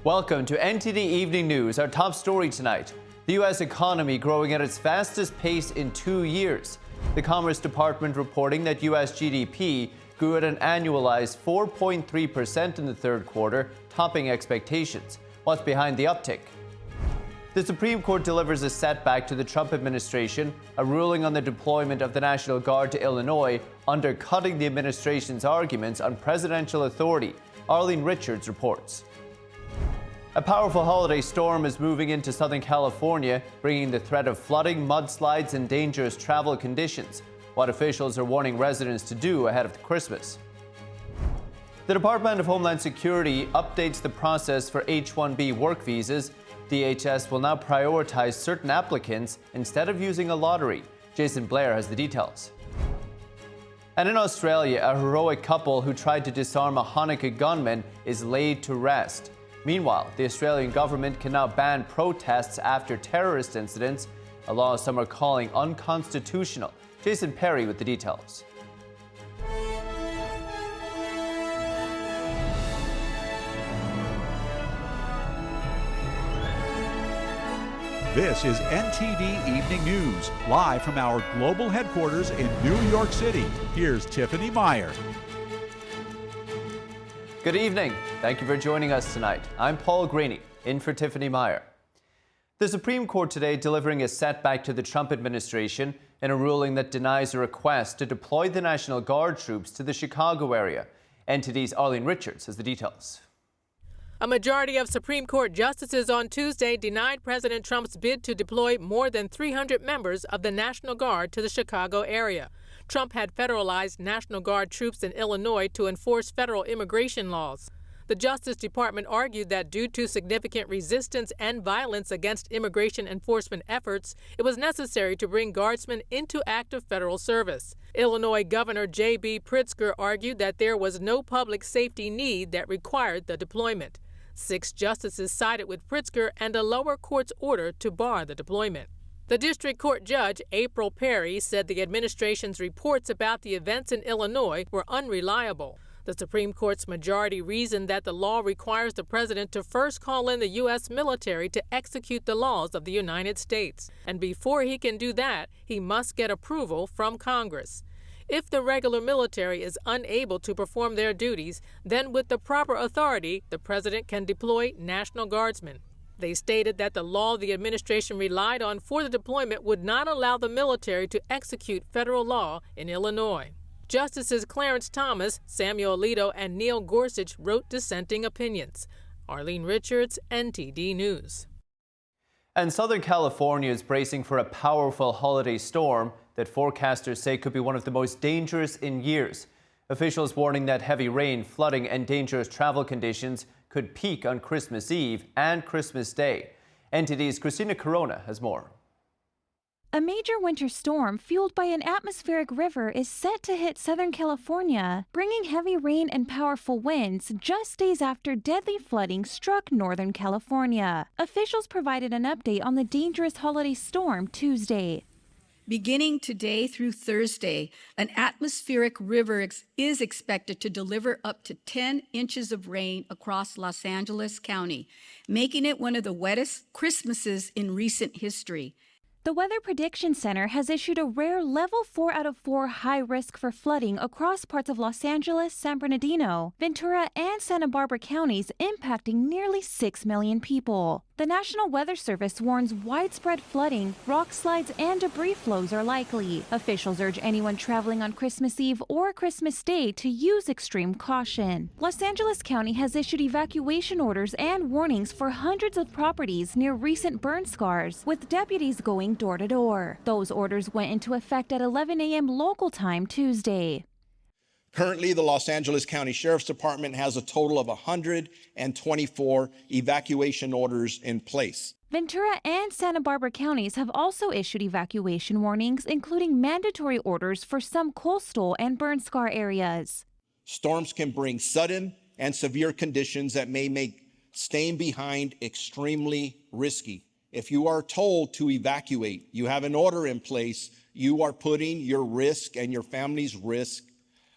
Welcome to NTD Evening News. Our top story tonight: the U.S. economy growing at its fastest pace in 2 years. The Commerce Department reporting that U.S. GDP grew at an annualized 4.3% in the third quarter, topping expectations. What's behind the uptick? The Supreme Court delivers a setback to the Trump administration, a ruling on the deployment of the National Guard to Illinois, undercutting the administration's arguments on presidential authority. Arlene Richards reports. A powerful holiday storm is moving into Southern California, bringing the threat of flooding, mudslides, and dangerous travel conditions. What officials are warning residents to do ahead of Christmas. The Department of Homeland Security updates the process for H-1B work visas. DHS will now prioritize certain applicants instead of using a lottery. Jason Blair has the details. And in Australia, a heroic couple who tried to disarm a Hanukkah gunman is laid to rest. Meanwhile, the Australian government can now ban protests after terrorist incidents, a law some are calling unconstitutional. Jason Perry with the details. This is NTD Evening News, live from our global headquarters in New York City. Here's Tiffany Meyer. Good evening. Thank you for joining us tonight. I'm Paul Graney, in for Tiffany Meyer. The Supreme Court today delivering a setback to the Trump administration in a ruling that denies a request to deploy the National Guard troops to the Chicago area. NTD's Arlene Richards has the details. A majority of Supreme Court justices on Tuesday denied President Trump's bid to deploy more than 300 members of the National Guard to the Chicago area. Trump had federalized National Guard troops in Illinois to enforce federal immigration laws. The Justice Department argued that due to significant resistance and violence against immigration enforcement efforts, it was necessary to bring guardsmen into active federal service. Illinois Governor J.B. Pritzker argued that there was no public safety need that required the deployment. 6 justices sided with Pritzker and a lower court's order to bar the deployment. The district court judge, April Perry, said the administration's reports about the events in Illinois were unreliable. The Supreme Court's majority reasoned that the law requires the president to first call in the U.S. military to execute the laws of the United States. And before he can do that, he must get approval from Congress. If the regular military is unable to perform their duties, then with the proper authority, the president can deploy National Guardsmen. They stated that the law the administration relied on for the deployment would not allow the military to execute federal law in Illinois. Justices Clarence Thomas, Samuel Alito, and Neil Gorsuch wrote dissenting opinions. Arlene Richards, NTD News. And Southern California is bracing for a powerful holiday storm that forecasters say could be one of the most dangerous in years. Officials warning that heavy rain, flooding, and dangerous travel conditions could peak on Christmas Eve and Christmas Day. NTD's Christina Corona has more. A major winter storm fueled by an atmospheric river is set to hit Southern California, bringing heavy rain and powerful winds just days after deadly flooding struck Northern California. Officials provided an update on the dangerous holiday storm Tuesday. Beginning today through Thursday, an atmospheric river is expected to deliver up to 10 inches of rain across Los Angeles County, making it one of the wettest Christmases in recent history. The Weather Prediction Center has issued a rare level 4 out of 4 high risk for flooding across parts of Los Angeles, San Bernardino, Ventura, and Santa Barbara counties, impacting nearly 6 million people. The National Weather Service warns widespread flooding, rock slides, and debris flows are likely. Officials urge anyone traveling on Christmas Eve or Christmas Day to use extreme caution. Los Angeles County has issued evacuation orders and warnings for hundreds of properties near recent burn scars, with deputies going door to door. Those orders went into effect at 11 a.m. local time Tuesday. Currently, the Los Angeles County Sheriff's Department has a total of 124 evacuation orders in place. Ventura and Santa Barbara counties have also issued evacuation warnings, including mandatory orders for some coastal and burn scar areas. Storms can bring sudden and severe conditions that may make staying behind extremely risky. If you are told to evacuate, you have an order in place, you are putting your risk and your family's risk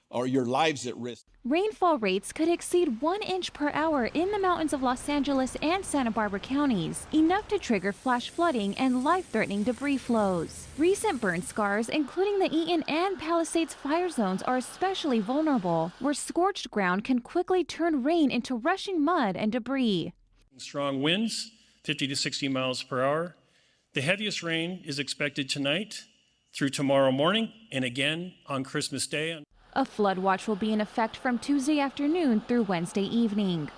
or your lives at risk. Rainfall rates could exceed 1 inch per hour in the mountains of Los Angeles and Santa Barbara counties, enough to trigger flash flooding and life-threatening debris flows. Recent burn scars, including the Eaton and Palisades fire zones, are especially vulnerable, where scorched ground can quickly turn rain into rushing mud and debris. Strong winds, 50 to 60 miles per hour. The heaviest rain is expected tonight through tomorrow morning and again on Christmas Day. A flood watch will be in effect from Tuesday afternoon through Wednesday evening.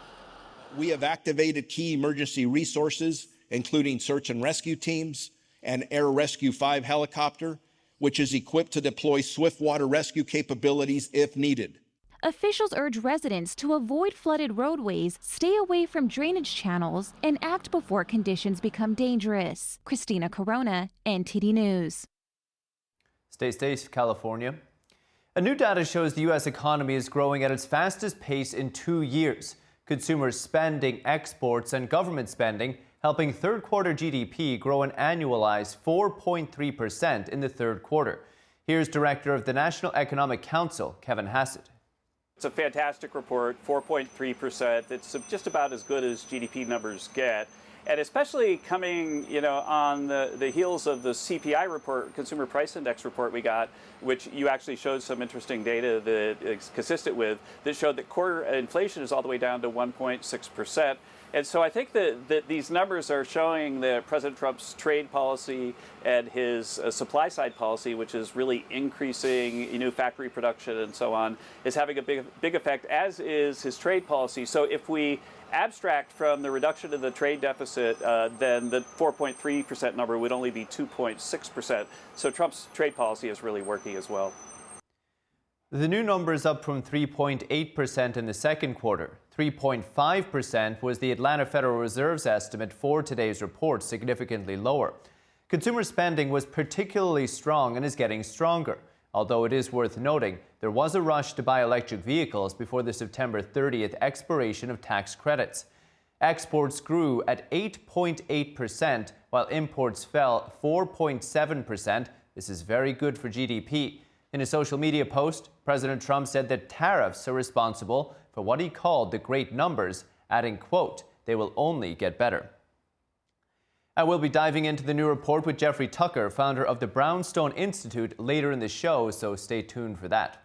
We have activated key emergency resources, including search and rescue teams and Air Rescue 5 helicopter, which is equipped to deploy swift water rescue capabilities if needed. Officials urge residents to avoid flooded roadways, stay away from drainage channels, and act before conditions become dangerous. Christina Corona, NTD News. Stay safe, California. A new data shows the U.S. economy is growing at its fastest pace in 2 years. Consumer spending, exports, and government spending helping third quarter GDP grow an annualized 4.3% in the third quarter. Here's Director of the National Economic Council, Kevin Hassett. It's a fantastic report, 4.3%. It's just about as good as GDP numbers get. And especially coming, on the heels of the CPI report, Consumer Price Index report we got, which you actually showed some interesting data that is consistent with, that showed that core inflation is all the way down to 1.6%. And so I think that these numbers are showing that President Trump's trade policy and his supply side policy, which is really increasing factory production and so on, is having a big effect, as is his trade policy. So if we abstract from the reduction of the trade deficit, then the 4.3% number would only be 2.6%. So Trump's trade policy is really working as well. The new number is up from 3.8% in the second quarter. 3.5% was the Atlanta Federal Reserve's estimate for today's report, significantly lower. Consumer spending was particularly strong and is getting stronger. Although it is worth noting, there was a rush to buy electric vehicles before the September 30th expiration of tax credits. Exports grew at 8.8%, while imports fell 4.7%. This is very good for GDP. In a social media post, President Trump said that tariffs are responsible for what he called the great numbers, adding, quote, "They will only get better." I will be diving into the new report with Jeffrey Tucker, founder of the Brownstone Institute, later in the show, so stay tuned for that.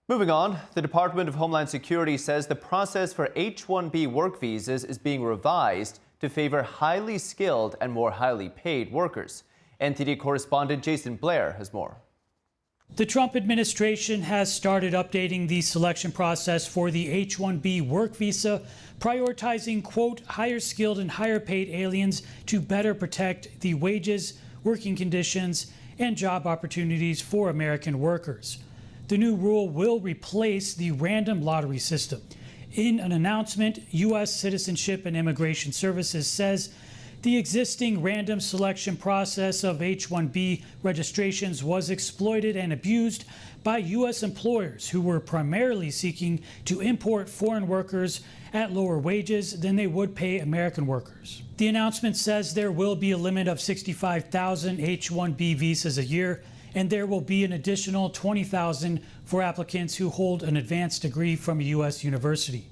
Moving on, the Department of Homeland Security says the process for H-1B work visas is being revised to favor highly skilled and more highly paid workers. NTD correspondent Jason Blair has more. The Trump administration has started updating the selection process for the H-1B work visa, prioritizing, quote, higher skilled and higher paid aliens to better protect the wages, working conditions, and job opportunities for American workers. The new rule will replace the random lottery system. In an announcement, U.S. Citizenship and Immigration Services says the existing random selection process of H-1B registrations was exploited and abused by U.S. employers who were primarily seeking to import foreign workers at lower wages than they would pay American workers. The announcement says there will be a limit of 65,000 H-1B visas a year, and there will be an additional 20,000 for applicants who hold an advanced degree from a U.S. university.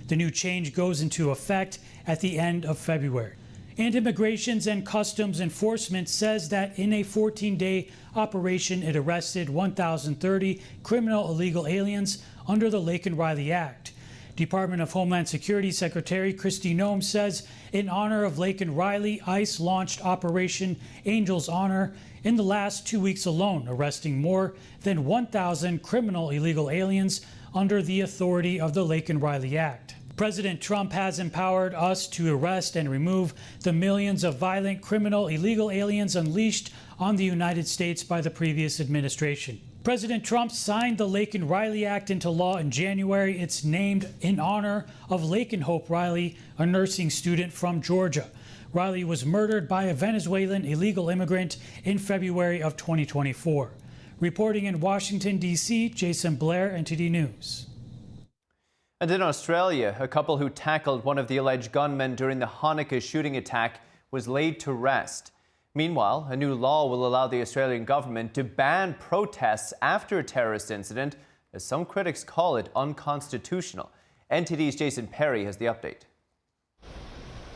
The new change goes into effect at the end of February. And Immigrations and Customs Enforcement says that in a 14-day operation, it arrested 1,030 criminal illegal aliens under the Laken Riley Act. Department of Homeland Security Secretary Kristi Noem says in honor of Laken Riley, ICE launched Operation Angel's Honor in the last 2 weeks alone, arresting more than 1,000 criminal illegal aliens under the authority of the Laken Riley Act. President Trump has empowered us to arrest and remove the millions of violent criminal illegal aliens unleashed on the United States by the previous administration. President Trump signed the Laken Riley Act into law in January. It's named in honor of Laken Hope Riley, a nursing student from Georgia. Riley was murdered by a Venezuelan illegal immigrant in February of 2024. Reporting in Washington, D.C., Jason Blair, NTD News. And in Australia, a couple who tackled one of the alleged gunmen during the Hanukkah shooting attack was laid to rest. Meanwhile, a new law will allow the Australian government to ban protests after a terrorist incident as some critics call it unconstitutional. NTD's Jason Perry has the update.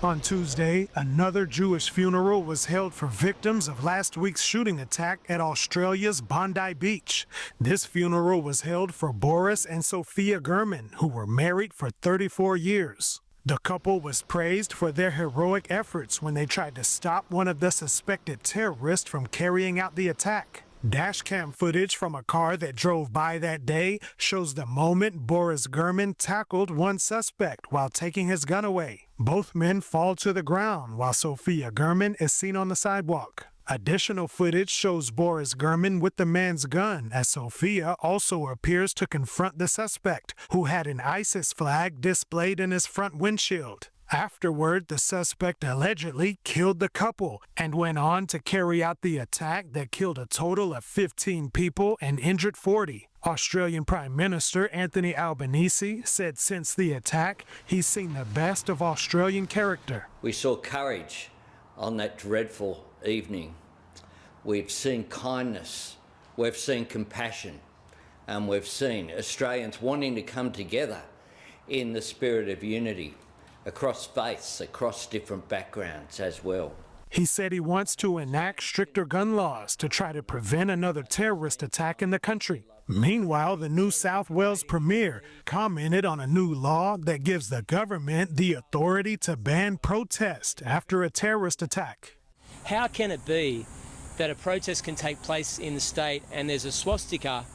On Tuesday, another Jewish funeral was held for victims of last week's shooting attack at Australia's Bondi Beach. This funeral was held for Boris and Sophia Gurman, who were married for 34 years. The couple was praised for their heroic efforts when they tried to stop one of the suspected terrorists from carrying out the attack. Dashcam footage from a car that drove by that day shows the moment Boris Gurman tackled one suspect while taking his gun away. Both men fall to the ground while Sophia Gurman is seen on the sidewalk. Additional footage shows Boris Gurman with the man's gun as Sophia also appears to confront the suspect, who had an ISIS flag displayed in his front windshield. Afterward, the suspect allegedly killed the couple and went on to carry out the attack that killed a total of 15 people and injured 40. Australian Prime Minister Anthony Albanese said since the attack, he's seen the best of Australian character. We saw courage on that dreadful evening. We've seen kindness, we've seen compassion, and we've seen Australians wanting to come together in the spirit of unity, across faiths, across different backgrounds as well. He said he wants to enact stricter gun laws to try to prevent another terrorist attack in the country. Meanwhile, the New South Wales Premier commented on a new law that gives the government the authority to ban protest after a terrorist attack. How can it be that a protest can take place in the state and there's a swastika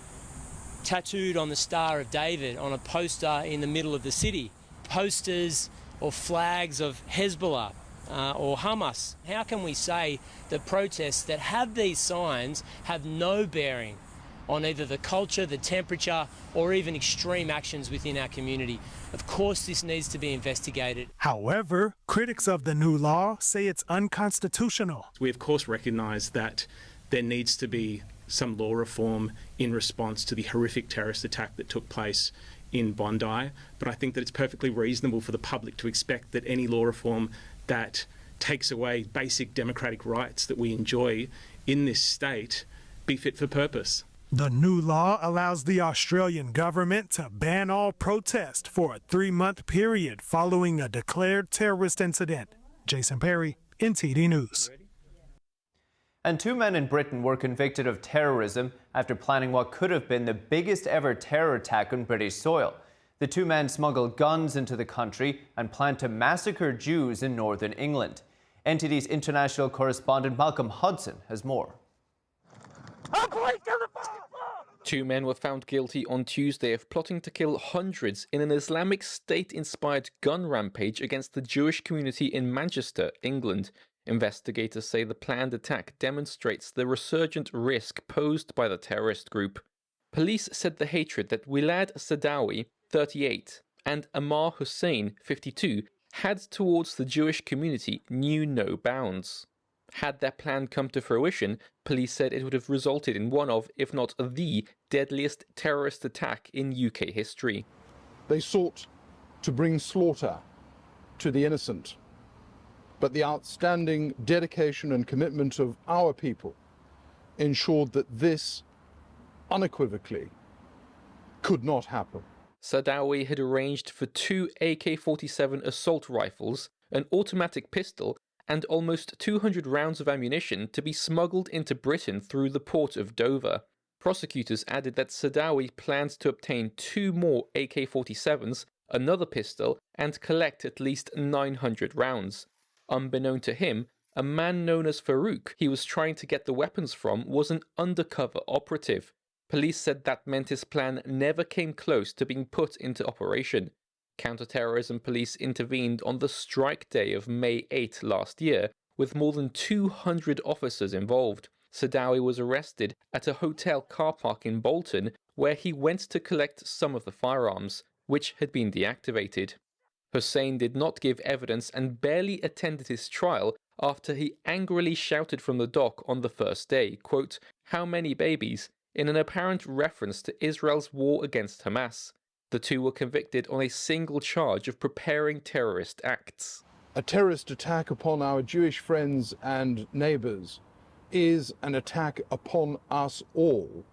tattooed on the Star of David on a poster in the middle of the city? Posters or flags of Hezbollah or Hamas. How can we say that protests that have these signs have no bearing on either the culture, the temperature, or even extreme actions within our community? Of course, this needs to be investigated. However, critics of the new law say it's unconstitutional. We, of course, recognise that there needs to be some law reform in response to the horrific terrorist attack that took place in Bondi, but I think that it's perfectly reasonable for the public to expect that any law reform that takes away basic democratic rights that we enjoy in this state be fit for purpose. The new law allows the Australian government to ban all protest for a 3-month period following a declared terrorist incident. Jason Perry, NTD News. And 2 men in Britain were convicted of terrorism after planning what could have been the biggest ever terror attack on British soil. The 2 men smuggled guns into the country and planned to massacre Jews in northern England. NTD's international correspondent Malcolm Hudson has more. 2 men were found guilty on Tuesday of plotting to kill hundreds in an Islamic State-inspired gun rampage against the Jewish community in Manchester, England. Investigators say the planned attack demonstrates the resurgent risk posed by the terrorist group. Police said the hatred that Wilad Sadawi, 38, and Ammar Hussein, 52, had towards the Jewish community knew no bounds. Had their plan come to fruition, police said it would have resulted in one of, if not the, deadliest terrorist attack in UK history. They sought to bring slaughter to the innocent, but the outstanding dedication and commitment of our people ensured that this unequivocally could not happen. Sadawi had arranged for 2 AK-47 assault rifles, an automatic pistol, and almost 200 rounds of ammunition to be smuggled into Britain through the port of Dover. Prosecutors added that Sadawi planned to obtain 2 more AK-47s, another pistol, and collect at least 900 rounds. Unbeknown to him, a man known as Farouk he was trying to get the weapons from was an undercover operative. Police said that meant his plan never came close to being put into operation. Counter-terrorism police intervened on the strike day of May 8 last year, with more than 200 officers involved. Sadawi was arrested at a hotel car park in Bolton, where he went to collect some of the firearms, which had been deactivated. Hussein did not give evidence and barely attended his trial after he angrily shouted from the dock on the first day, quote, "How many babies?" in an apparent reference to Israel's war against Hamas. The 2 were convicted on a single charge of preparing terrorist acts. A terrorist attack upon our Jewish friends and neighbours is an attack upon us all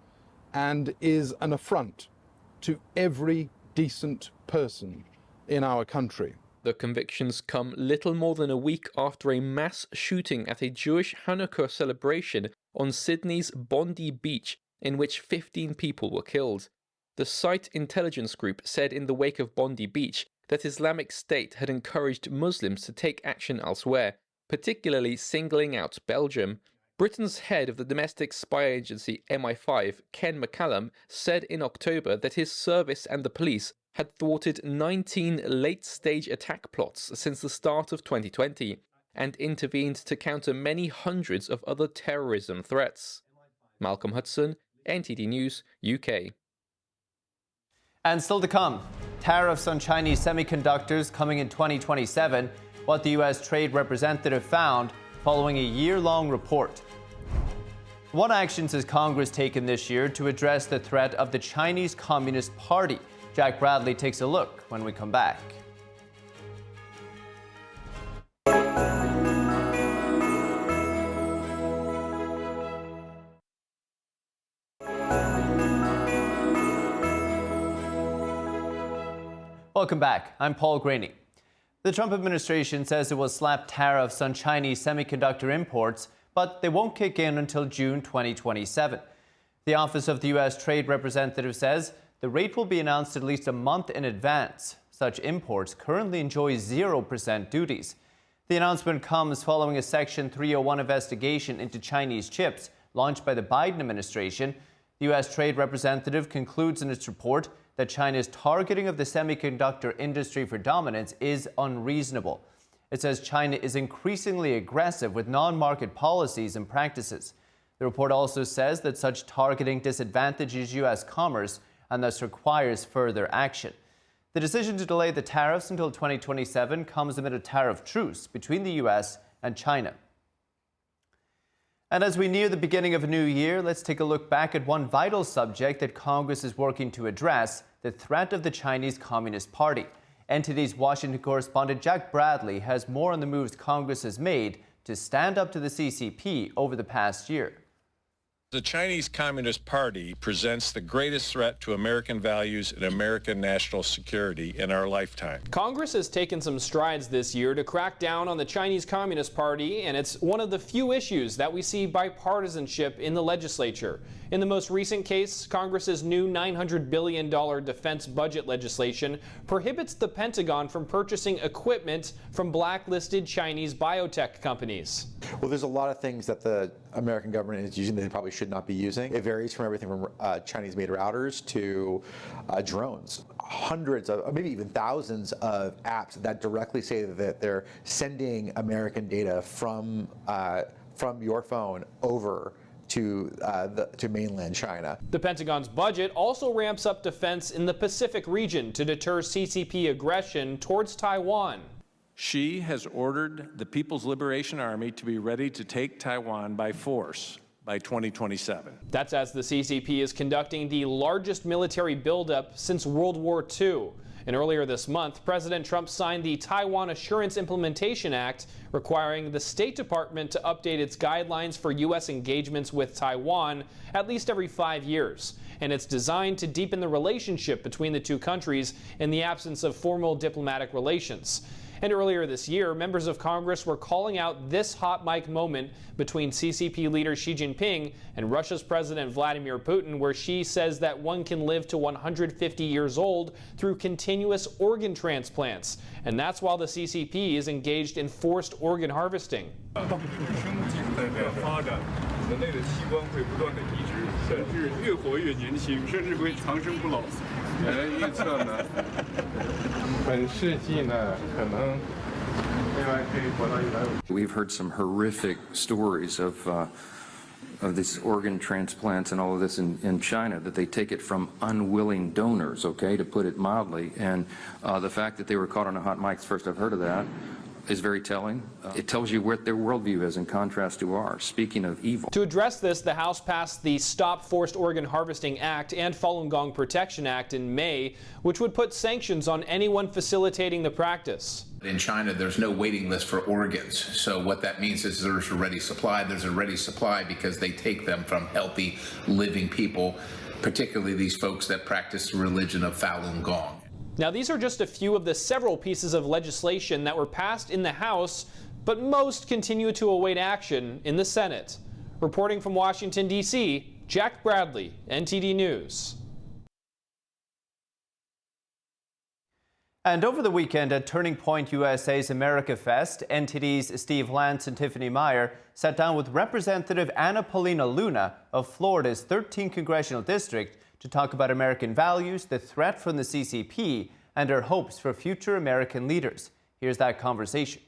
and is an affront to every decent person in our country. The convictions come little more than a week after a mass shooting at a Jewish Hanukkah celebration on Sydney's Bondi Beach, in which 15 people were killed. The site intelligence group said in the wake of Bondi Beach that Islamic State had encouraged Muslims to take action elsewhere, particularly singling out Belgium. Britain's head of the domestic spy agency MI5, Ken McCallum, said in October that his service and the police had thwarted 19 late-stage attack plots since the start of 2020 and intervened to counter many hundreds of other terrorism threats. Malcolm Hudson, NTD News, UK. And still to come, tariffs on Chinese semiconductors coming in 2027, what the U.S. Trade Representative found following a year-long report. What actions has Congress taken this year to address the threat of the Chinese Communist Party? Jack Bradley takes a look when we come back. Welcome back. I'm Paul Graney. The Trump administration says it will slap tariffs on Chinese semiconductor imports, but they won't kick in until June 2027. The Office of the U.S. Trade Representative says the rate will be announced at least a month in advance. Such imports currently enjoy 0% duties. The announcement comes following a Section 301 investigation into Chinese chips launched by the Biden administration. The U.S. Trade Representative concludes in its report that China's targeting of the semiconductor industry for dominance is unreasonable. It says China is increasingly aggressive with non-market policies and practices. The report also says that such targeting disadvantages U.S. commerce and thus requires further action. The decision to delay the tariffs until 2027 comes amid a tariff truce between the U.S. and China. And as we near the beginning of a new year, let's take a look back at one vital subject that Congress is working to address: the threat of the Chinese Communist Party. NTD's Washington correspondent Jack Bradley has more on the moves Congress has made to stand up to the CCP over the past year. The Chinese Communist Party presents the greatest threat to American values and American national security in our lifetime. Congress has taken some strides this year to crack down on the Chinese Communist Party, and it's one of the few issues that we see bipartisanship in the legislature. In the most recent case, Congress's new $900 billion defense budget legislation prohibits the Pentagon from purchasing equipment from blacklisted Chinese biotech companies. Well, there's a lot of things that the American government is using that they probably should not be using. It varies from everything from Chinese-made routers to drones. Hundreds of, maybe even thousands of apps that directly say that they're sending American data from your phone over to mainland China. The Pentagon's budget also ramps up defense in the Pacific region to deter CCP aggression towards Taiwan. Xi has ordered the People's Liberation Army to be ready to take Taiwan by force by 2027. That's as the CCP is conducting the largest military buildup since World War II. And earlier this month, President Trump signed the Taiwan Assurance Implementation Act, requiring the State Department to update its guidelines for U.S. engagements with Taiwan at least every 5 years. And it's designed to deepen the relationship between the two countries in the absence of formal diplomatic relations. And earlier this year, members of Congress were calling out this hot mic moment between CCP leader Xi Jinping and Russia's President Vladimir Putin, where Xi says that one can live to 150 years old through continuous organ transplants. And that's while the CCP is engaged in forced organ harvesting. We've heard some horrific stories of these organ transplants and all of this in China, that they take it from unwilling donors, okay, to put it mildly. And the fact that they were caught on a hot mic, first I've heard of that, is very telling. It tells you what their worldview is in contrast to ours. Speaking of evil. To address this, the House passed the Stop Forced Organ Harvesting Act and Falun Gong Protection Act in May, which would put sanctions on anyone facilitating the practice. In China, there's no waiting list for organs. So what that means is there's a ready supply. There's a ready supply because they take them from healthy, living people. particularly these folks that practice the religion of Falun Gong. Now, these are just a few of the several pieces of legislation that were passed in the House, but most continue to await action in the Senate. Reporting from Washington, D.C., Jack Bradley, NTD News. And over the weekend at Turning Point USA's America Fest, NTD's Steve Lance and Tiffany Meyer sat down with Representative Anna Paulina Luna of Florida's 13th Congressional District to talk about American values, the threat from the CCP, and her hopes for future American leaders. Here's that conversation.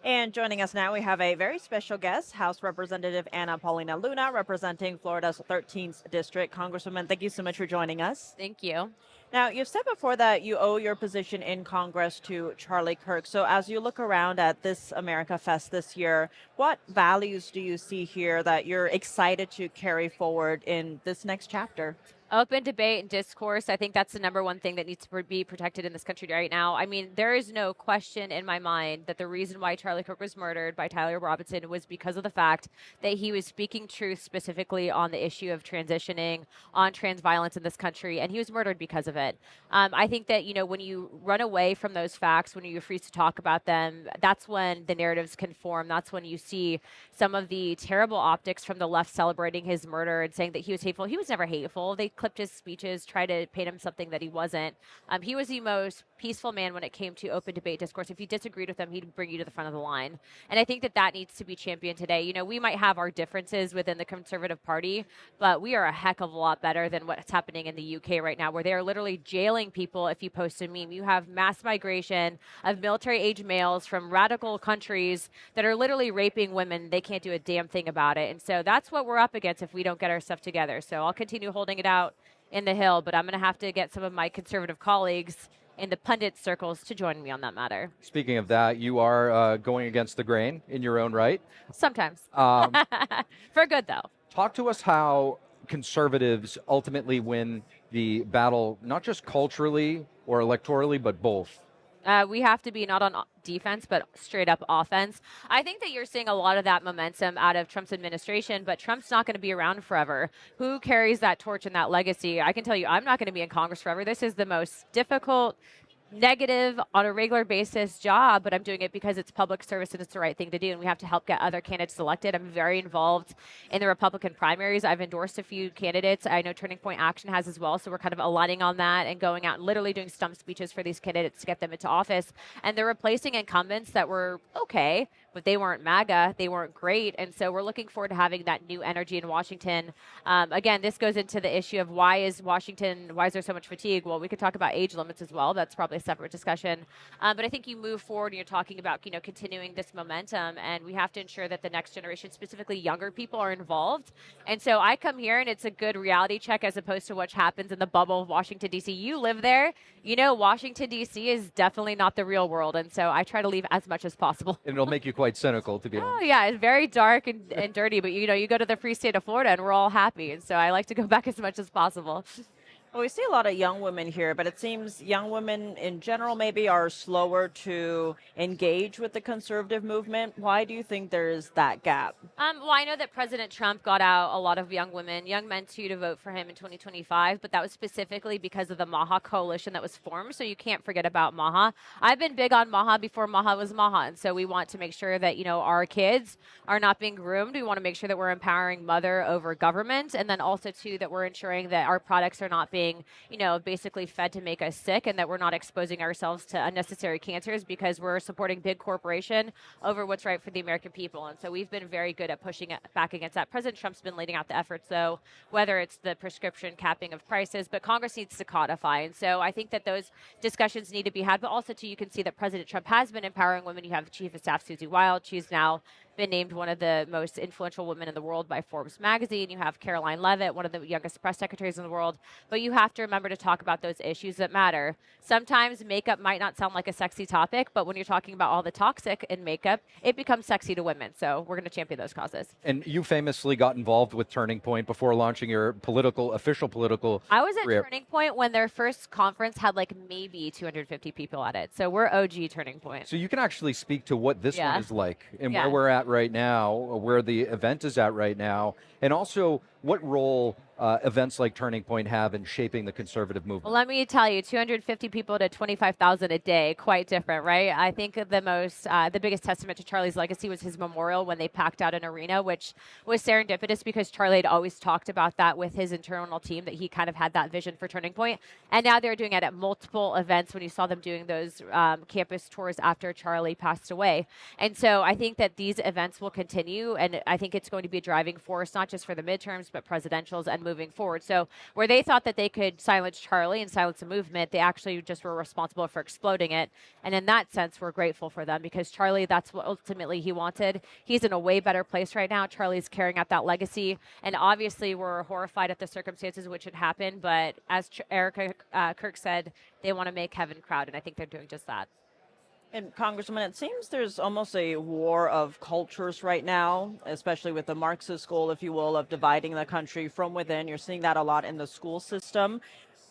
And joining us now, we have a very special guest, House Representative Anna Paulina Luna, representing Florida's 13th District. Congresswoman, thank you so much for joining us. Thank you. Now, you've said before that you owe your position in Congress to Charlie Kirk. So as you look around at this America Fest this year, what values do you see here that you're excited to carry forward in this next chapter? Open debate and discourse. I think that's the number one thing that needs to be protected in this country right now. I mean, there is no question in my mind that the reason why Charlie Kirk was murdered by Tyler Robinson was because of the fact that he was speaking truth specifically on the issue of transitioning, on trans violence in this country, and he was murdered because of it. I think that, you know, when you run away from those facts, when you refuse to talk about them, that's when the narratives can form. That's when you see some of the terrible optics from the left celebrating his murder and saying that he was hateful. He was never hateful. They clipped his speeches, tried to paint him something that he wasn't. He was the most peaceful man when it came to open debate discourse. If you disagreed with him, he'd bring you to the front of the line. And I think that that needs to be championed today. You know, we might have our differences within the Conservative Party, but we are a heck of a lot better than what's happening in the UK right now, where they are literally jailing people if you post a meme. You have mass migration of military-age males from radical countries that are literally raping women. They can't do a damn thing about it. And so that's what we're up against if we don't get our stuff together. So I'll continue holding it out in the Hill, but I'm going to have to get some of my conservative colleagues in the pundit circles to join me on that matter. Speaking of that, you are going against the grain in your own right. Sometimes. For good, though. Talk to us how conservatives ultimately win the battle, not just culturally or electorally, but both. We have to be not on defense, but straight up offense. I think that you're seeing a lot of that momentum out of Trump's administration, but Trump's not going to be around forever. Who carries that torch and that legacy? I can tell you, I'm not going to be in Congress forever. This is the most difficult, negative, on a regular basis job, but I'm doing it because it's public service and it's the right thing to do, and we have to help get other candidates elected. I'm very involved in the Republican primaries. I've endorsed a few candidates. I know Turning Point Action has as well, so we're kind of aligning on that and going out and literally doing stump speeches for these candidates to get them into office. And they're replacing incumbents that were okay, but they weren't MAGA. They weren't great. And so we're looking forward to having that new energy in Washington. Again, this goes into the issue of why is there so much fatigue? Well, we could talk about age limits as well. That's probably a separate discussion. But I think you move forward and you're talking about, you know, continuing this momentum, and we have to ensure that the next generation, specifically younger people, are involved. And so I come here and it's a good reality check as opposed to what happens in the bubble of Washington, D.C. You live there. You know, Washington, D.C. is definitely not the real world. And so I try to leave as much as possible. And it'll make you quite cynical, to be honest. Oh, yeah, it's very dark and dirty, but, you know, you go to the free state of Florida and we're all happy. And so I like to go back as much as possible. Well, we see a lot of young women here, but it seems young women in general maybe are slower to engage with the conservative movement. Why do you think there is that gap? Well, I know that President Trump got out a lot of young women, young men too, to vote for him in 2025, but that was specifically because of the MAHA coalition that was formed, so you can't forget about MAHA. I've been big on MAHA before MAHA was MAHA, and so we want to make sure that, you know, our kids are not being groomed. We want to make sure that we're empowering mother over government, and then also, too, that we're ensuring that our products are not being, you know, basically fed to make us sick, and that we're not exposing ourselves to unnecessary cancers because we're supporting big corporation over what's right for the American people. And so we've been very good at pushing it back against that. President Trump's been leading out the efforts, though, whether it's the prescription capping of prices, but Congress needs to codify. And so I think that those discussions need to be had, but also, too, you can see that President Trump has been empowering women. You have Chief of Staff Susie Wild. She's now been named one of the most influential women in the world by Forbes magazine. You have Caroline Leavitt, one of the youngest press secretaries in the world. But you have to remember to talk about those issues that matter. Sometimes makeup might not sound like a sexy topic, but when you're talking about all the toxic in makeup, it becomes sexy to women. So we're going to champion those causes. And you famously got involved with Turning Point before launching your official political I was at career. Turning Point when their first conference had like maybe 250 people at it. So we're OG Turning Point. So you can actually speak to what this Yeah. one is like and Yeah. where we're at right now, where the event is at right now, and also what role events like Turning Point have in shaping the conservative movement? Well, let me tell you, 250 people to 25,000 a day, quite different, right? I think the biggest testament to Charlie's legacy was his memorial when they packed out an arena, which was serendipitous because Charlie had always talked about that with his internal team, that he kind of had that vision for Turning Point. And now they're doing it at multiple events when you saw them doing those campus tours after Charlie passed away. And so I think that these events will continue, and I think it's going to be a driving force, not just for the midterms, but presidentials and moving forward. So where they thought that they could silence Charlie and silence the movement, they actually just were responsible for exploding it. And in that sense, we're grateful for them because Charlie, that's what ultimately he wanted. He's in a way better place right now. Charlie's carrying out that legacy. And obviously, we're horrified at the circumstances which had happened. But as Erica Kirk said, they want to make heaven crowd. And I think they're doing just that. And Congressman, it seems there's almost a war of cultures right now, especially with the Marxist goal, if you will, of dividing the country from within. You're seeing that a lot in the school system.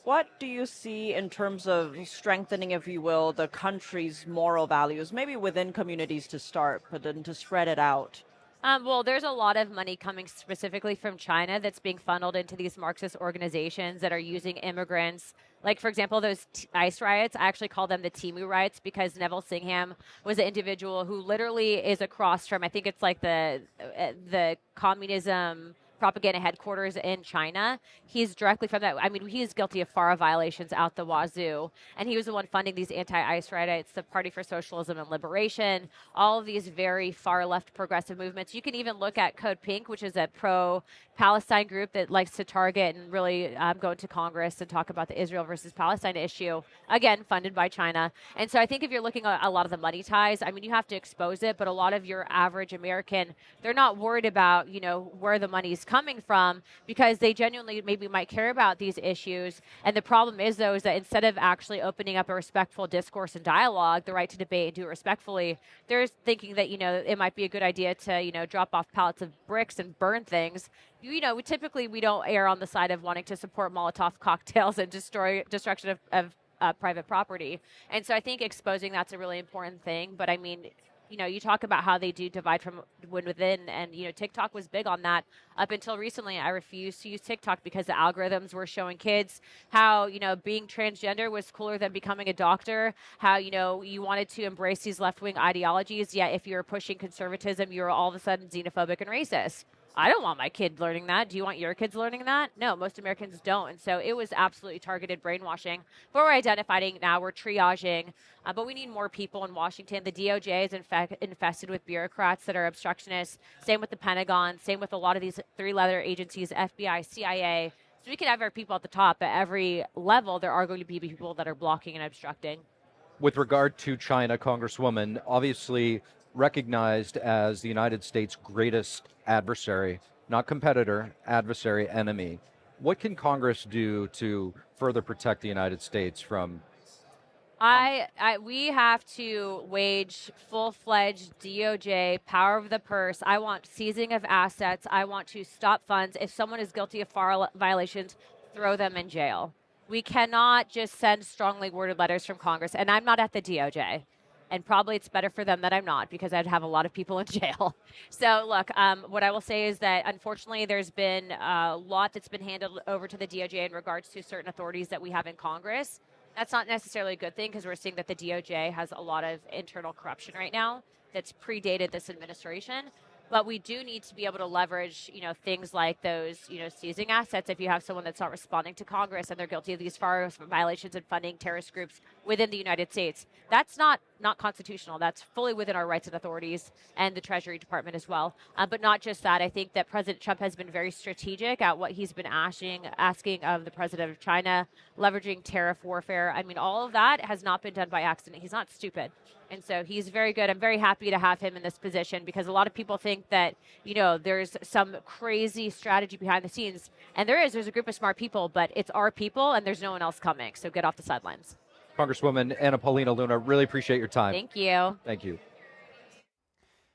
What do you see in terms of strengthening, if you will, the country's moral values, maybe within communities to start, but then to spread it out? Well, there's a lot of money coming specifically from China that's being funneled into these Marxist organizations that are using immigrants. Like, for example, those ICE riots, I actually call them the Timu riots because Neville Singham was an individual who literally is across from, I think it's like the communism propaganda headquarters in China. He's directly from that. I mean, he is guilty of FARA violations out the wazoo. And he was the one funding these anti-ICE riots, the Party for Socialism and Liberation, all of these very far left progressive movements. You can even look at Code Pink, which is a pro-Palestine group that likes to target and really go into Congress and talk about the Israel versus Palestine issue, again, funded by China. And so I think if you're looking at a lot of the money ties, I mean, you have to expose it, but a lot of your average American, they're not worried about, where the money's coming from because they genuinely maybe might care about these issues. And the problem is, though, is that instead of actually opening up a respectful discourse and dialogue, the right to debate and do it respectfully, they're thinking that, it might be a good idea to, drop off pallets of bricks and burn things. We don't err on the side of wanting to support Molotov cocktails and destruction of private property. And so I think exposing that's a really important thing. But I mean, you talk about how they do divide from within, and, TikTok was big on that. Up until recently, I refused to use TikTok because the algorithms were showing kids how, being transgender was cooler than becoming a doctor, how, you wanted to embrace these left-wing ideologies, yet if you're pushing conservatism, you're all of a sudden xenophobic and racist. I don't want my kid learning that. Do you want your kids learning that? No, most Americans don't. And so it was absolutely targeted brainwashing. But we're identifying now, we're triaging. But we need more people in Washington. The DOJ is infested with bureaucrats that are obstructionists. Same with the Pentagon. Same with a lot of these three-letter agencies, FBI, CIA. So we can have our people at the top. At every level, there are going to be people that are blocking and obstructing. With regard to China, Congresswoman, obviously recognized as the United States' greatest adversary, not competitor, adversary, enemy. What can Congress do to further protect the United States from? We have to wage full-fledged DOJ, power of the purse. I want seizing of assets. I want to stop funds. If someone is guilty of FARA violations, throw them in jail. We cannot just send strongly worded letters from Congress. And I'm not at the DOJ. And probably it's better for them that I'm not because I'd have a lot of people in jail. So look, what I will say is that unfortunately there's been a lot that's been handed over to the DOJ in regards to certain authorities that we have in Congress. That's not necessarily a good thing because we're seeing that the DOJ has a lot of internal corruption right now that's predated this administration. But we do need to be able to leverage, things like those, seizing assets. If you have someone that's not responding to Congress and they're guilty of these FARA violations and funding terrorist groups within the United States, that's not constitutional. That's fully within our rights and authorities and the Treasury Department as well. But not just that. I think that President Trump has been very strategic at what he's been asking of the president of China, leveraging tariff warfare. I mean, all of that has not been done by accident. He's not stupid. And so he's very good. I'm very happy to have him in this position because a lot of people think that, there's some crazy strategy behind the scenes. And there's a group of smart people, but it's our people and there's no one else coming. So get off the sidelines. Congresswoman Anna Paulina Luna, really appreciate your time. Thank you. Thank you.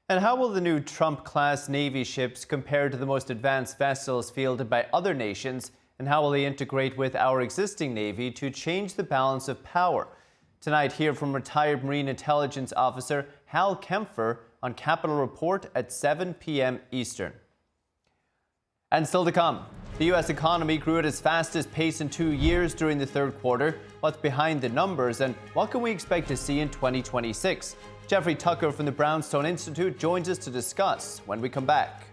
And how will the new Trump-class Navy ships compare to the most advanced vessels fielded by other nations? And how will they integrate with our existing Navy to change the balance of power? Tonight, hear from retired Marine Intelligence Officer Hal Kempfer on Capitol Report at 7 p.m. Eastern. And still to come, The U.S. economy grew at its fastest pace in 2 years during the third quarter. What's behind the numbers and what can we expect to see in 2026? Jeffrey Tucker from the Brownstone Institute joins us to discuss when we come back.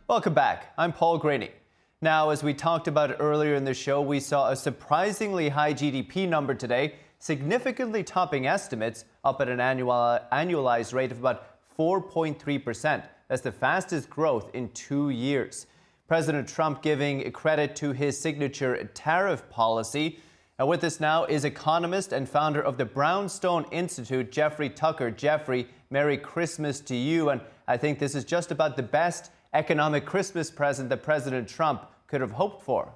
Welcome back. I'm Paul Graney. Now, as we talked about earlier in the show, we saw a surprisingly high GDP number today, significantly topping estimates, up at an annualized rate of about 4.3%. That's the fastest growth in 2 years. President Trump giving credit to his signature tariff policy. And with us now is economist and founder of the Brownstone Institute, Jeffrey Tucker. Jeffrey, Merry Christmas to you. And I think this is just about the best economic Christmas present that President Trump could have hoped for.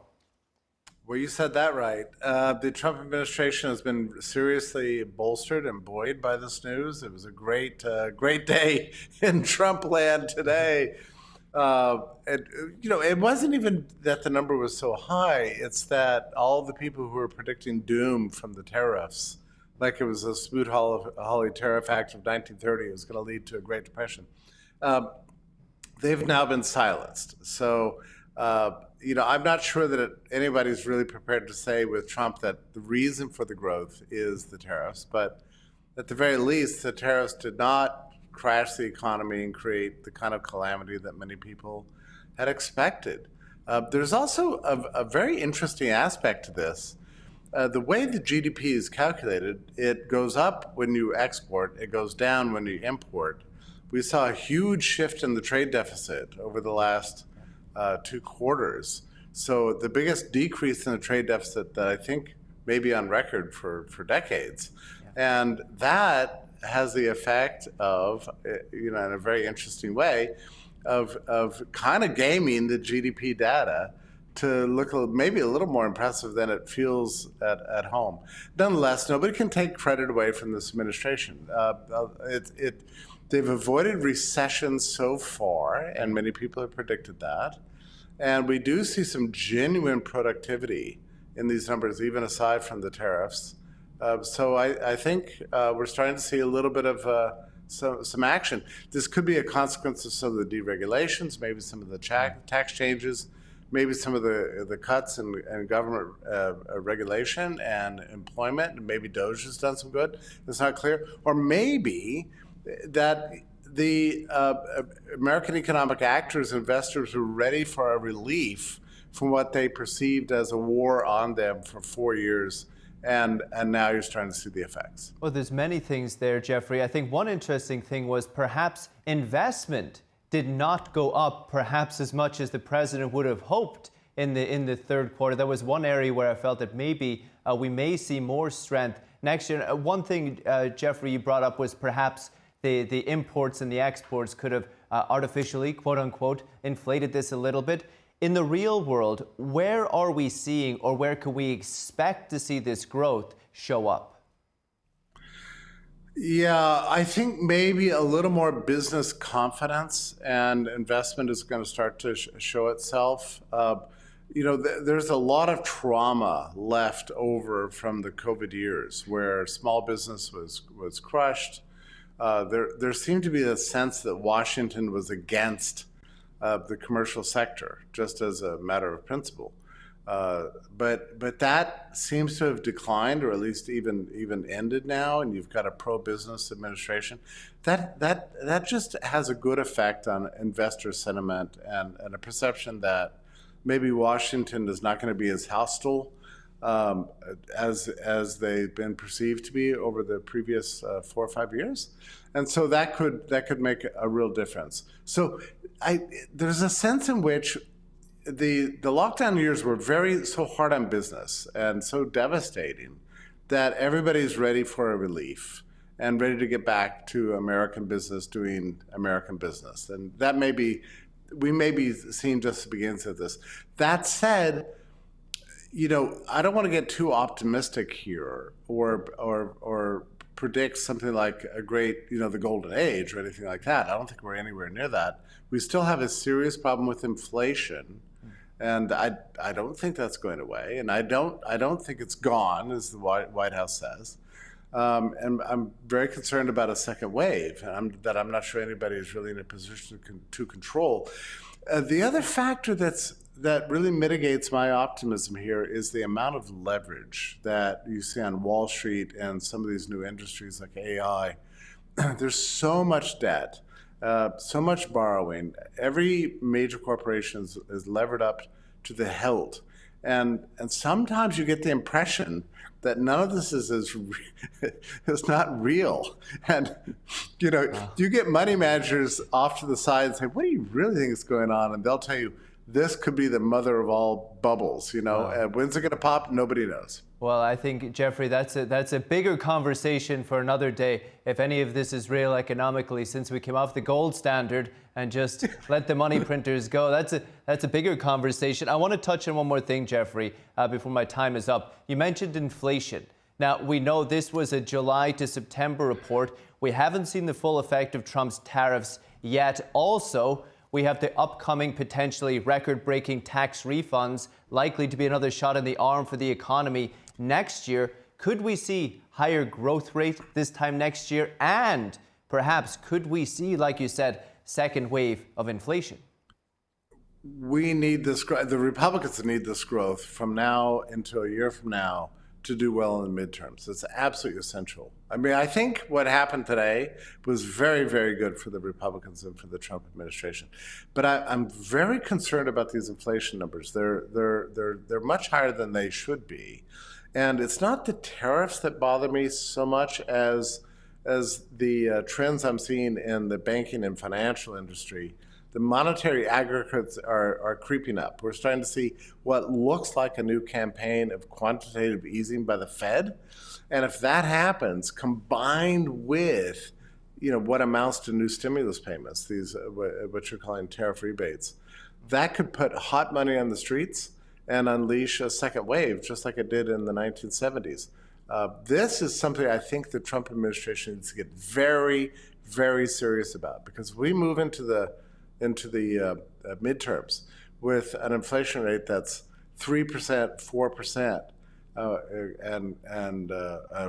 Well, you said that right. The Trump administration has been seriously bolstered and buoyed by this news. It was a great day in Trump land today. It wasn't even that the number was so high. It's that all the people who were predicting doom from the tariffs, like it was a Smoot-Hawley Tariff Act of 1930, it was going to lead to a Great Depression. They've now been silenced. So, I'm not sure that anybody's really prepared to say with Trump that the reason for the growth is the tariffs. But at the very least, the tariffs did not crash the economy and create the kind of calamity that many people had expected. There's also a very interesting aspect to this. The way the GDP is calculated, it goes up when you export, it goes down when you import. We saw a huge shift in the trade deficit over the last 2 quarters. So the biggest decrease in the trade deficit that I think may be on record for decades. Yeah. And that has the effect of, in a very interesting way, of kind of gaming the GDP data to look maybe a little more impressive than it feels at home. Nonetheless, nobody can take credit away from this administration. They've avoided recession so far, and many people have predicted that. And we do see some genuine productivity in these numbers, even aside from the tariffs. So I think we're starting to see a little bit of some action. This could be a consequence of some of the deregulations, maybe some of the tax changes, maybe some of the cuts in government regulation and employment, and maybe DOGE has done some good. It's not clear. Or maybe that the American economic actors, investors, were ready for a relief from what they perceived as a war on them for 4 years, and now you're starting to see the effects. Well, there's many things there, Jeffrey. I think one interesting thing was perhaps investment did not go up perhaps as much as the president would have hoped in the third quarter. That was one area where I felt that maybe we may see more strength next year. One thing, Jeffrey, you brought up was perhaps the imports and the exports could have artificially, quote unquote, inflated this a little bit. In the real world, where are we seeing or where can we expect to see this growth show up? Yeah, I think maybe a little more business confidence and investment is going to start to show itself. There's a lot of trauma left over from the COVID years where small business was crushed. There seemed to be a sense that Washington was against the commercial sector, just as a matter of principle. But that seems to have declined, or at least even ended now, and you've got a pro-business administration. That just has a good effect on investor sentiment and a perception that maybe Washington is not going to be as hostile as they've been perceived to be over the previous 4 or 5 years, and so that could make a real difference. So there's a sense in which the lockdown years were so hard on business and so devastating that everybody's ready for a relief and ready to get back to American business doing American business, and that we may be seeing just the beginnings of this. That said, I don't want to get too optimistic here or predict something like a great, the golden age or anything like that. I don't think we're anywhere near that. We still have a serious problem with inflation, and I don't think that's going away, and I don't think it's gone, as the White House says. And I'm very concerned about a second wave that I'm not sure anybody is really in a position to control. The other factor that really mitigates my optimism here is the amount of leverage that you see on Wall Street and some of these new industries like AI. There's so much debt, so much borrowing. Every major corporation is levered up to the hilt. And sometimes you get the impression that none of this is not real. And, you get money managers off to the side and say, what do you really think is going on? And they'll tell you, this could be the mother of all bubbles, and when's it going to pop? Nobody knows. Well, I think, Jeffrey, that's a bigger conversation for another day. If any of this is real economically, since we came off the gold standard and just let the money printers go, that's a bigger conversation. I want to touch on one more thing, Jeffrey, before my time is up. You mentioned inflation. Now, we know this was a July to September report. We haven't seen the full effect of Trump's tariffs yet. Also, we have the upcoming potentially record-breaking tax refunds, likely to be another shot in the arm for the economy next year. Could we see higher growth rate this time next year? And perhaps could we see, like you said, second wave of inflation? We need this. The Republicans need this growth from now until a year from now to do well in the midterms. It's absolutely essential. I mean, I think what happened today was very, very good for the Republicans and for the Trump administration. But I'm very concerned about these inflation numbers. They're much higher than they should be. And it's not the tariffs that bother me so much as the trends I'm seeing in the banking and financial industry. The monetary aggregates are creeping up. We're starting to see what looks like a new campaign of quantitative easing by the Fed. And if that happens, combined with what amounts to new stimulus payments, these what you're calling tariff rebates, that could put hot money on the streets and unleash a second wave, just like it did in the 1970s. This is something I think the Trump administration needs to get very, very serious about, because we move into the midterms with an inflation rate that's 3%, 4%,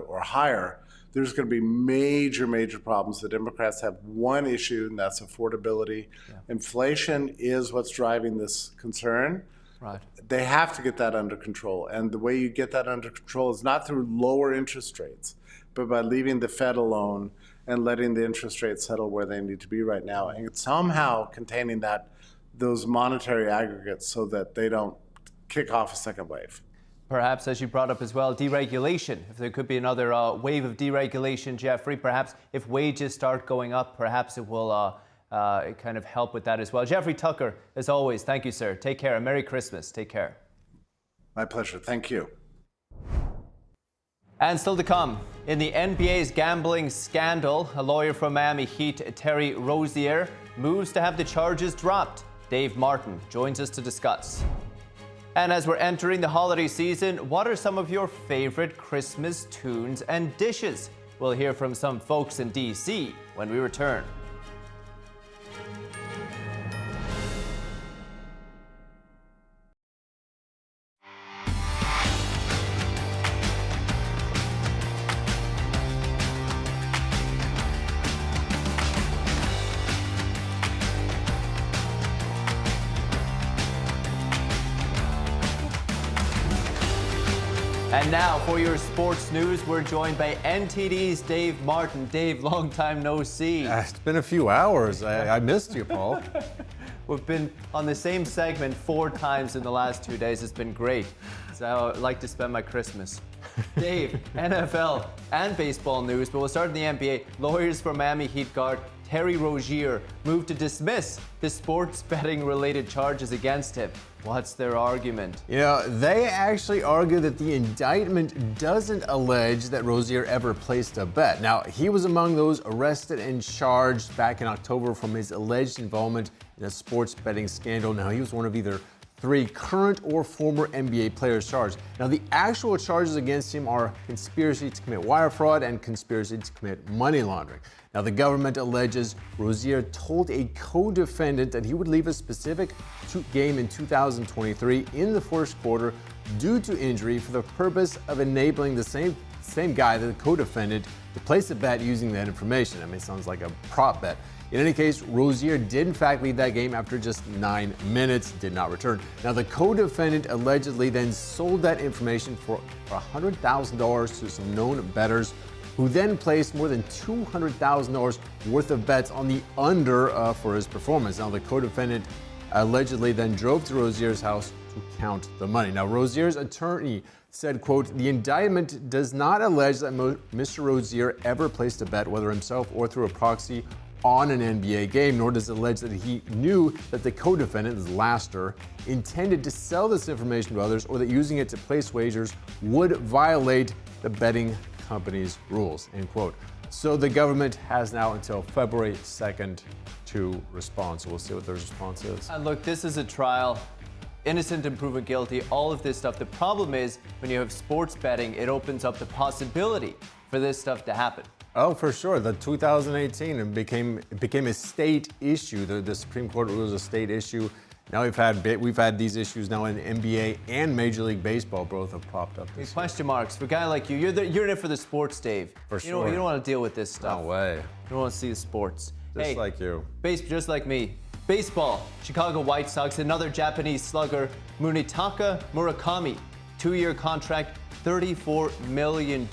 or higher. There's going to be major problems. The Democrats have one issue, and that's affordability. Yeah. Inflation is what's driving this concern. Right. They have to get that under control. And the way you get that under control is not through lower interest rates, but by leaving the Fed alone and letting the interest rates settle where they need to be right now, and somehow containing those monetary aggregates so that they don't kick off a second wave. Perhaps, as you brought up as well, deregulation. If there could be another wave of deregulation, Jeffrey, perhaps if wages start going up, perhaps it will kind of help with that as well. Jeffrey Tucker, as always, thank you, sir. Take care and Merry Christmas. Take care. My pleasure. Thank you. And still to come, in the NBA's gambling scandal, a lawyer from Miami Heat, Terry Rozier, moves to have the charges dropped. Dave Martin joins us to discuss. And as we're entering the holiday season, what are some of your favorite Christmas tunes and dishes? We'll hear from some folks in D.C. when we return. And now for your sports news, we're joined by NTD's Dave Martin. Dave, long time no see. It's been a few hours. I missed you, Paul. We've been on the same segment 4 times in the last 2 days. It's been great. It's how I like to spend my Christmas. Dave, NFL and baseball news, but we'll start in the NBA. Lawyers for Miami Heat guard Terry Rozier moved to dismiss the sports betting related charges against him. What's their argument? They actually argue that the indictment doesn't allege that Rozier ever placed a bet. Now, he was among those arrested and charged back in October from his alleged involvement in a sports betting scandal. Now, he was one of either 3 current or former NBA players charged. Now, the actual charges against him are conspiracy to commit wire fraud and conspiracy to commit money laundering. Now, the government alleges Rozier told a co-defendant that he would leave a specific game in 2023 in the first quarter due to injury for the purpose of enabling the same same guy, the co-defendant, to place a bet using that information. I mean, it sounds like a prop bet. In any case, Rozier did in fact leave that game after just 9 minutes, did not return. Now, the co-defendant allegedly then sold that information for $100,000 to some known bettors, who then placed more than $200,000 worth of bets on the under for his performance. Now, the co-defendant allegedly then drove to Rozier's house to count the money. Now, Rozier's attorney said, quote, "The indictment does not allege that Mr. Rozier ever placed a bet, whether himself or through a proxy, on an NBA game, nor does it allege that he knew that the co-defendant, this Laster, intended to sell this information to others, or that using it to place wagers would violate the betting company's rules," end quote. So the government has now until February 2nd to respond. So we'll see what their response is. And look, this is a trial. Innocent and proven guilty, all of this stuff. The problem is when you have sports betting, it opens up the possibility for this stuff to happen. Oh, for sure. The 2018 it became a state issue. The Supreme Court rules a state issue. Now we've had these issues now in NBA and Major League Baseball. Both have popped up. These question marks for a guy like you. You're in it for the sports, Dave. For sure. You don't want to deal with this stuff. No way. You don't want to see the sports. Just like you. Just like me. Baseball. Chicago White Sox. Another Japanese slugger, Munetaka Murakami. 2-year contract, $34 million.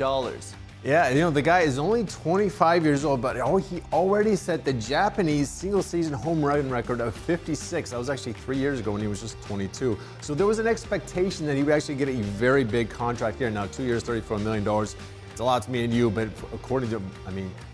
Yeah, the guy is only 25 years old, but he already set the Japanese single-season home run record of 56. That was actually 3 years ago when he was just 22. So there was an expectation that he would actually get a very big contract here. Now, 2 years, $34 million. It's a lot to me and you, but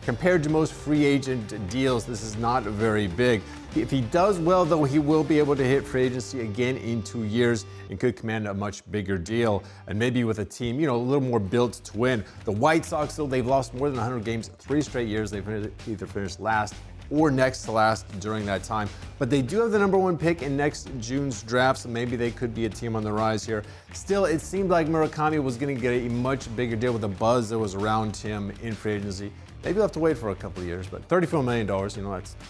compared to most free agent deals, this is not very big. If he does well, though, he will be able to hit free agency again in 2 years and could command a much bigger deal. And maybe with a team, a little more built to win. The White Sox, though, they've lost more than 100 games 3 straight years. They've either finished last or next to last during that time. But they do have the #1 pick in next June's draft, so maybe they could be a team on the rise here. Still, it seemed like Murakami was going to get a much bigger deal with the buzz that was around him in free agency. Maybe we'll have to wait for a couple of years, but $34 million,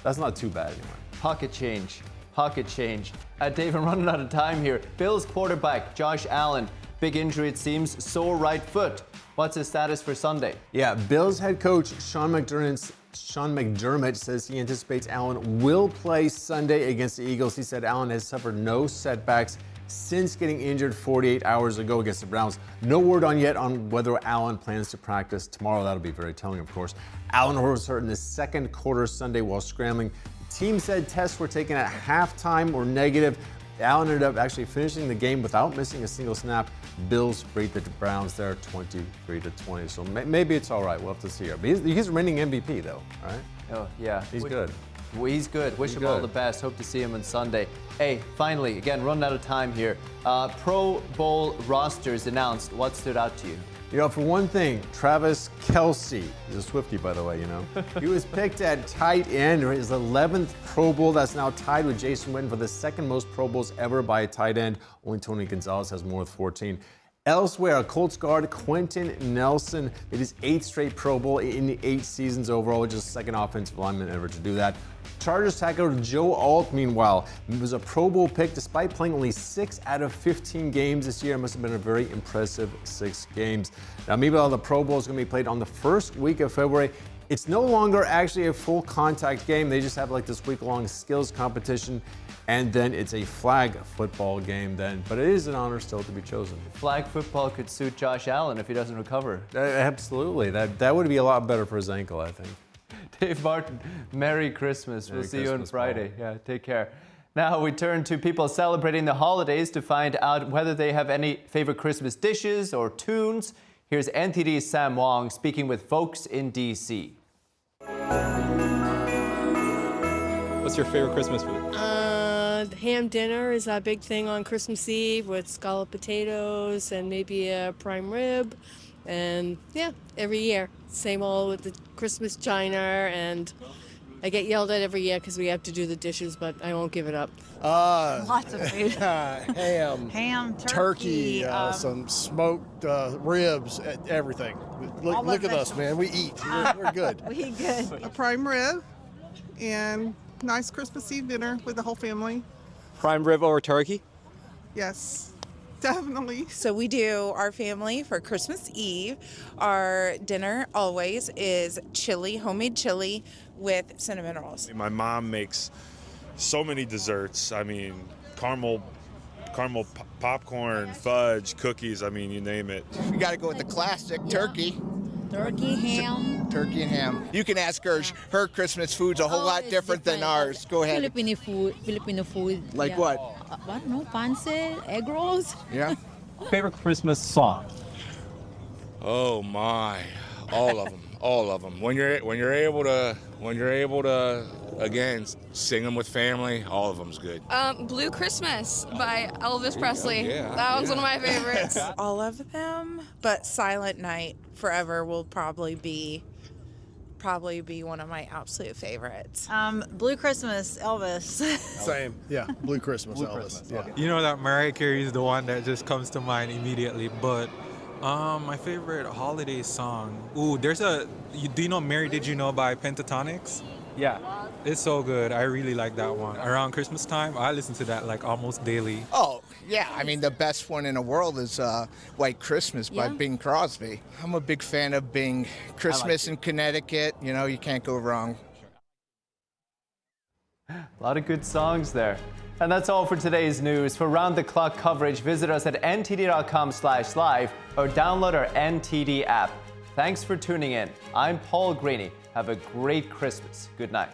that's not too bad anymore. Pocket change. Dave, I'm running out of time here. Bills quarterback Josh Allen, big injury it seems, sore right foot. What's his status for Sunday? Yeah, Bills head coach Sean McDermott says he anticipates Allen will play Sunday against the Eagles. He said Allen has suffered no setbacks since getting injured 48 hours ago against the Browns. No word yet on whether Allen plans to practice tomorrow. That'll be very telling, of course. Allen was hurt in the second quarter Sunday while scrambling. The team said tests were taken at halftime or negative. Allen ended up actually finishing the game without missing a single snap. Bills beat the Browns there 23-20. So maybe it's all right. We'll have to see here. But he's reigning MVP though, right? Oh, yeah. He's good. He's good. Wish him all the best. Hope to see him on Sunday. Hey, finally, again, running out of time here. Pro Bowl rosters announced. What stood out to you? For one thing, Travis Kelce, he's a Swiftie, by the way, He was picked at tight end, his 11th Pro Bowl. That's now tied with Jason Witten for the second most Pro Bowls ever by a tight end. Only Tony Gonzalez has more with 14. Elsewhere, Colts guard Quentin Nelson made his 8th straight Pro Bowl in 8 seasons overall, just second offensive lineman ever to do that. Chargers tackle Joe Alt, meanwhile, was a Pro Bowl pick despite playing only 6 out of 15 games this year. It must have been a very impressive 6 games. Now, meanwhile, the Pro Bowl is going to be played on the first week of February. It's no longer actually a full contact game. They just have like this week-long skills competition, and then it's a flag football game then. But it is an honor still to be chosen. Flag football could suit Josh Allen if he doesn't recover. Absolutely. That would be a lot better for his ankle, I think. Dave Martin, Merry Christmas. We'll see you on Friday. Paul. Yeah, take care. Now we turn to people celebrating the holidays to find out whether they have any favorite Christmas dishes or tunes. Here's NTD's Sam Wong speaking with folks in D.C. What's your favorite Christmas food? Ham dinner is a big thing on Christmas Eve with scalloped potatoes and maybe a prime rib. And yeah, every year. Same old with the Christmas china, and I get yelled at every year because we have to do the dishes, but I won't give it up. Lots of food. Ham, turkey, some smoked ribs, everything. Look at us, man. We eat. We're good. We eat good. A prime rib and nice Christmas Eve dinner with the whole family. Prime rib over turkey? Yes. definitely. So we do our family for Christmas Eve. Our dinner always is chili, homemade chili with cinnamon rolls. My mom makes so many desserts. I mean, caramel popcorn, fudge, cookies, I mean, you name it. You got to go with the classic turkey. Turkey, ham. Turkey and ham. You can ask her. Her Christmas food's a whole lot different than ours. Go ahead. Filipino food. Like yeah. what? I don't know, pancit, egg rolls. Yeah. Favorite Christmas song? Oh my, all of them, all of them. When you're able to again sing them with family, all of them's good. Blue Christmas by Elvis Presley. Yeah, that one's one of my favorites. All of them, but Silent Night Forever will probably be one of my absolute favorites. Blue Christmas, Elvis. Same. Yeah. Blue Christmas, Elvis. Yeah. You know that Mariah Carey is the one that just comes to mind immediately, but my favorite holiday song. Ooh, do you know Mary Did You Know by Pentatonics? Yeah. It's so good. I really like that one. Around Christmas time, I listen to that like almost daily. Oh, yeah. I mean, the best one in the world is White Christmas by Bing Crosby. I'm a big fan of Bing. Christmas in Connecticut, you know, you can't go wrong. A lot of good songs there. And that's all for today's news. For round-the-clock coverage, visit us at ntd.com/live or download our NTD app. Thanks for tuning in. I'm Paul Greeny. Have a great Christmas. Good night.